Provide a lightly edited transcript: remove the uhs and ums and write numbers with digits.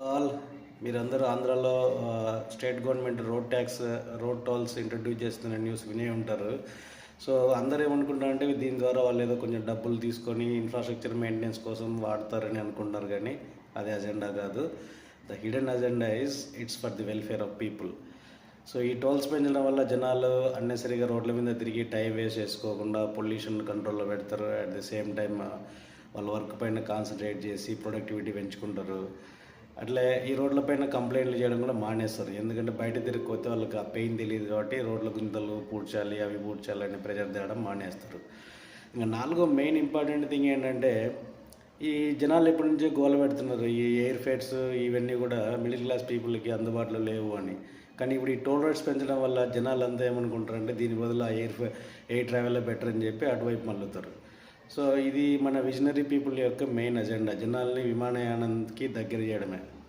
All మీరందరూ ఆంధ్రాలో state government road tolls introduce చేస్తున్న న్యూస్ వినే ఉంటారు. సో అందరూ ఏమనుకుంటారంటే దీని ద్వారా వాళ్ళు ఏదో కొంచెం డబ్బులు తీసుకొని ఇన్ఫ్రాస్ట్రక్చర్ మెయింటెనెన్స్ కోసం వాడతారని అనుకుంటారు, కానీ అది అజెండా కాదు. The hidden agenda it's for the welfare of people. So ఈ టోల్స్ పెంచడం వల్ల జనాలు అన్నెసరిగా రోడ్ల మీద తిరిగి టైం వేస్ట్ చేసుకోకుండా పొల్యూషన్ కంట్రోల్లో పెడతారు. అట్ ది సేమ్ టైం వాళ్ళ వర్క్ పైన కాన్సన్ట్రేట్ చేసి ప్రొడక్టివిటీ పెంచుకుంటారు. అట్లే ఈ రోడ్లపైన కంప్లైంట్లు చేయడం కూడా మానేస్తారు. ఎందుకంటే బయట తిరిగిపోతే వాళ్ళకి ఆ పెయిన్ తెలియదు కాబట్టి రోడ్ల గుంతలు పూడ్చాలి, అవి పూడ్చాలి అని ప్రెజర్ తేవడం మానేస్తారు. ఇంకా నాలుగో మెయిన్ ఇంపార్టెంట్ థింగ్ ఏంటంటే, ఈ జనాలు ఎప్పటి నుంచో గోల పెడుతున్నారు ఈ ఎయిర్ ఫేర్స్ ఇవన్నీ కూడా మిడిల్ క్లాస్ పీపుల్కి అందుబాటులో లేవు అని. కానీ ఇప్పుడు ఈ టోల్ రేట్స్ పెంచడం వల్ల జనాలు అంతా ఏమనుకుంటారంటే దీని బదులు ఆ ఎయిర్ ట్రావెల్లో బెటర్ అని చెప్పి అటువైపు మళ్ళుతారు. సో ఇది మన విజనరీ పీపుల్ యొక్క మెయిన్ అజెండా, జనాల్ని విమానయానానికి దగ్గర చేయడమే.